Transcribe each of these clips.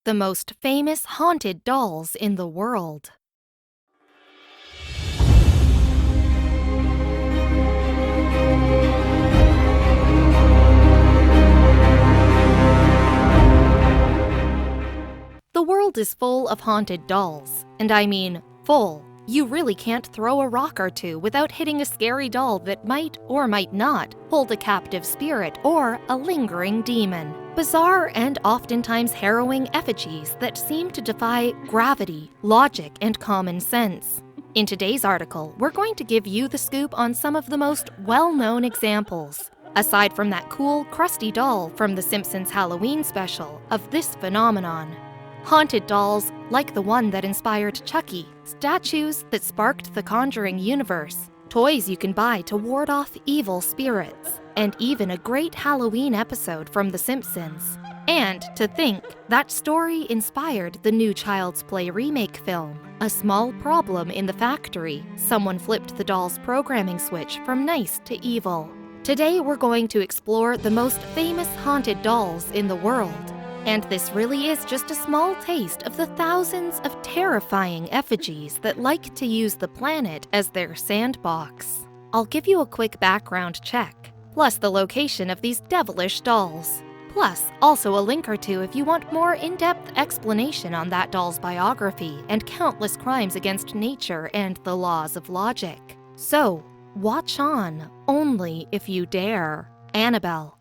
The most famous haunted dolls in the world. The world is full of haunted dolls, and I mean full. You really can't throw a rock or two without hitting a scary doll that might or might not hold a captive spirit or a lingering demon. Bizarre and oftentimes harrowing effigies that seem to defy gravity, logic, and common sense. In today's article, we're going to give you the scoop on some of the most well-known examples, aside from that cool Krusty Doll from the Simpsons Halloween Special, of this phenomenon. Haunted dolls like the one that inspired Chucky, statues that sparked the Conjuring universe, toys you can buy to ward off evil spirits, and even a great Halloween episode from The Simpsons. And to think, that story inspired the new Child's Play remake film. A small problem in the factory, someone flipped the doll's programming switch from nice to evil. Today we're going to explore the most famous haunted dolls in the world. And this really is just a small taste of the thousands of terrifying effigies that like to use the planet as their sandbox. I'll give you a quick background check, plus the location of these devilish dolls. Plus, also a link or two if you want more in-depth explanation on that doll's biography and countless crimes against nature and the laws of logic. So, watch on, only if you dare. Annabelle.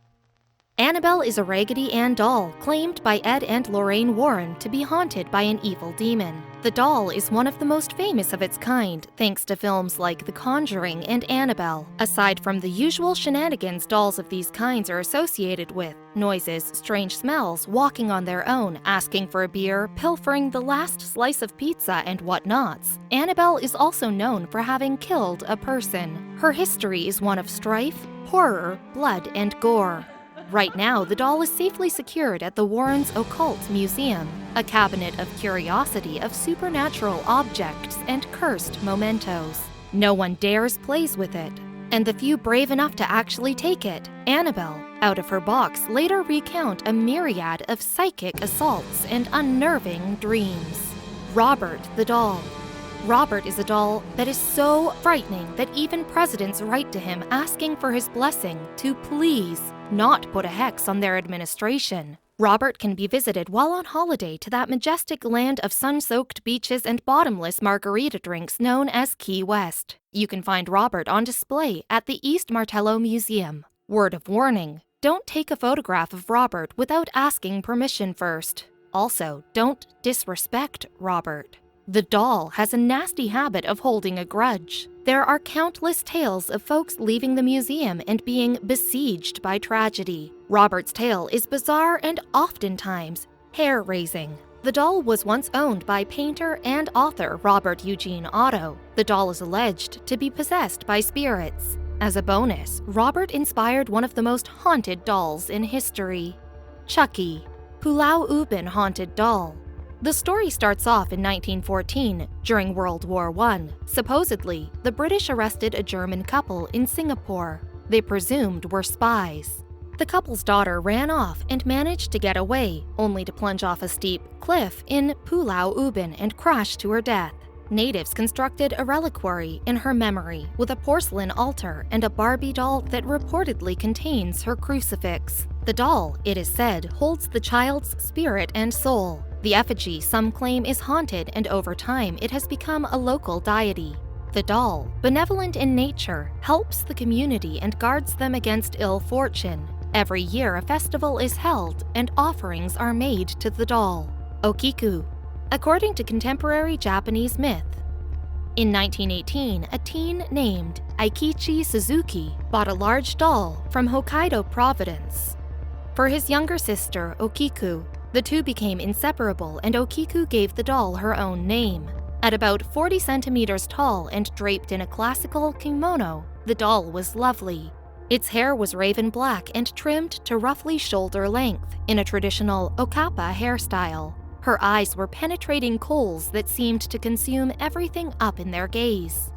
Annabelle is a Raggedy Ann doll claimed by Ed and Lorraine Warren to be haunted by an evil demon. The doll is one of the most famous of its kind, thanks to films like The Conjuring and Annabelle. Aside from the usual shenanigans dolls of these kinds are associated with, noises, strange smells, walking on their own, asking for a beer, pilfering the last slice of pizza, and whatnots, Annabelle is also known for having killed a person. Her history is one of strife, horror, blood, and gore. Right now, the doll is safely secured at the Warrens Occult Museum, a cabinet of curiosity of supernatural objects and cursed mementos. No one dares plays with it, and the few brave enough to actually take it, Annabelle, out of her box, later recount a myriad of psychic assaults and unnerving dreams. Robert the doll. Robert is a doll that is so frightening that even presidents write to him asking for his blessing to please not put a hex on their administration. Robert can be visited while on holiday to that majestic land of sun-soaked beaches and bottomless margarita drinks known as Key West. You can find Robert on display at the East Martello Museum. Word of warning, don't take a photograph of Robert without asking permission first. Also, don't disrespect Robert. The doll has a nasty habit of holding a grudge. There are countless tales of folks leaving the museum and being besieged by tragedy. Robert's tale is bizarre and oftentimes hair-raising. The doll was once owned by painter and author Robert Eugene Otto. The doll is alleged to be possessed by spirits. As a bonus, Robert inspired one of the most haunted dolls in history. Chucky, Pulau Ubin haunted doll. The story starts off in 1914, during World War I. Supposedly, the British arrested a German couple in Singapore. They presumed were spies. The couple's daughter ran off and managed to get away, only to plunge off a steep cliff in Pulau Ubin and crash to her death. Natives constructed a reliquary in her memory with a porcelain altar and a Barbie doll that reportedly contains her crucifix. The doll, it is said, holds the child's spirit and soul. The effigy, some claim, is haunted, and over time it has become a local deity. The doll, benevolent in nature, helps the community and guards them against ill fortune. Every year a festival is held and offerings are made to the doll. Okiku. According to contemporary Japanese myth, in 1918, a teen named Eikichi Suzuki bought a large doll from Hokkaido Providence for his younger sister, Okiku. The two became inseparable, and Okiku gave the doll her own name. At about 40 centimeters tall and draped in a classical kimono, the doll was lovely. Its hair was raven black and trimmed to roughly shoulder length, in a traditional okappa hairstyle. Her eyes were penetrating coals that seemed to consume everything up in their gaze.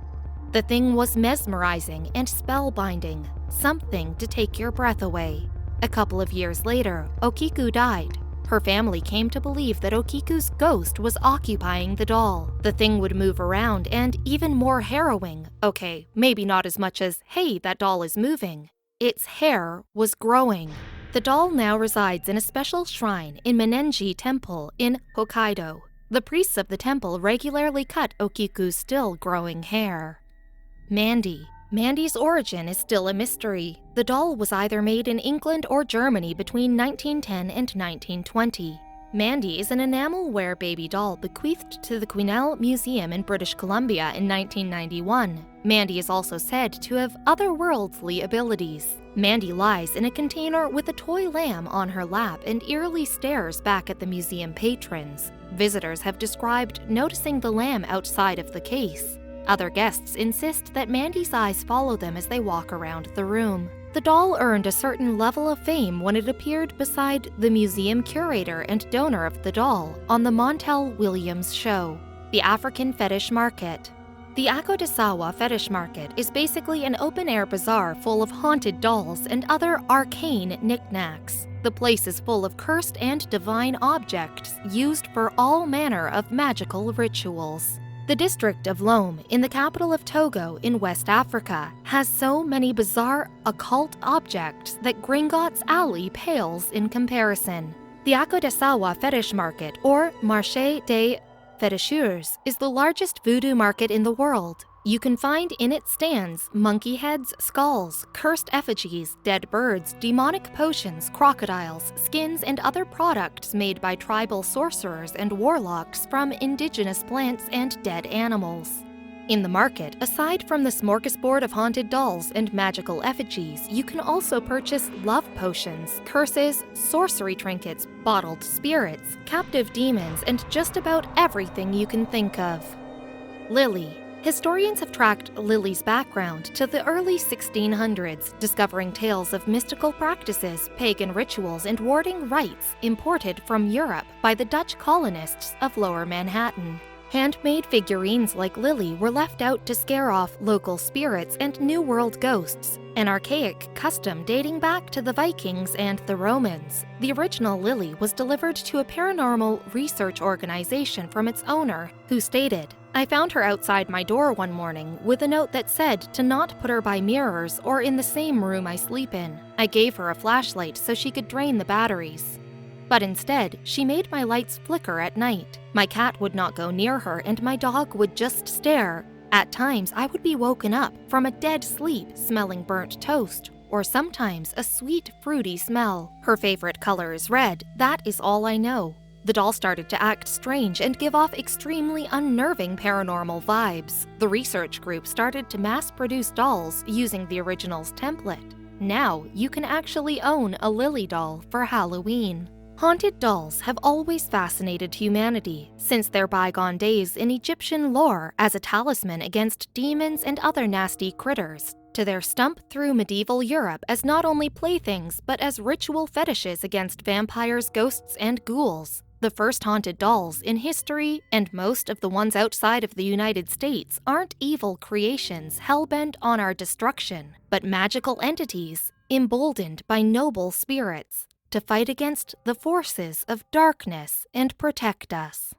The thing was mesmerizing and spellbinding, something to take your breath away. A couple of years later, Okiku died. Her family came to believe that Okiku's ghost was occupying the doll. The thing would move around, and even more harrowing, okay, maybe not as much as, hey, that doll is moving. Its hair was growing. The doll now resides in a special shrine in Menenji Temple in Hokkaido. The priests of the temple regularly cut Okiku's still growing hair. Mandy. Mandy's origin is still a mystery. The doll was either made in England or Germany between 1910 and 1920. Mandy is an enamel-ware baby doll bequeathed to the Quesnel Museum in British Columbia in 1991. Mandy is also said to have otherworldly abilities. Mandy lies in a container with a toy lamb on her lap and eerily stares back at the museum patrons. Visitors have described noticing the lamb outside of the case. Other guests insist that Mandy's eyes follow them as they walk around the room. The doll earned a certain level of fame when it appeared beside the museum curator and donor of the doll on the Montel Williams show. The African Fetish Market. The Akodasawa Fetish Market is basically an open-air bazaar full of haunted dolls and other arcane knickknacks. The place is full of cursed and divine objects used for all manner of magical rituals. The district of Lome, in the capital of Togo in West Africa, has so many bizarre occult objects that Gringotts Alley pales in comparison. The Akodasawa Fetish Market, or Marché des Féticheurs, is the largest voodoo market in the world. You can find in its stands monkey heads, skulls, cursed effigies, dead birds, demonic potions, crocodiles, skins, and other products made by tribal sorcerers and warlocks from indigenous plants and dead animals. In the market, aside from the smorgasbord of haunted dolls and magical effigies, you can also purchase love potions, curses, sorcery trinkets, bottled spirits, captive demons, and just about everything you can think of. Lily. Historians have tracked Lily's background to the early 1600s, discovering tales of mystical practices, pagan rituals, and warding rites imported from Europe by the Dutch colonists of Lower Manhattan. Handmade figurines like Lily were left out to scare off local spirits and New World ghosts, an archaic custom dating back to the Vikings and the Romans. The original Lily was delivered to a paranormal research organization from its owner, who stated, "I found her outside my door one morning with a note that said to not put her by mirrors or in the same room I sleep in. I gave her a flashlight so she could drain the batteries. But instead, she made my lights flicker at night. My cat would not go near her and my dog would just stare. At times, I would be woken up from a dead sleep smelling burnt toast, or sometimes a sweet, fruity smell. Her favorite color is red. That is all I know." The doll started to act strange and give off extremely unnerving paranormal vibes. The research group started to mass-produce dolls using the original's template. Now, you can actually own a Lily doll for Halloween. Haunted dolls have always fascinated humanity, since their bygone days in Egyptian lore as a talisman against demons and other nasty critters, to their stump through medieval Europe as not only playthings but as ritual fetishes against vampires, ghosts, and ghouls. The first haunted dolls in history, and most of the ones outside of the United States, aren't evil creations hell-bent on our destruction, but magical entities emboldened by noble spirits to fight against the forces of darkness and protect us.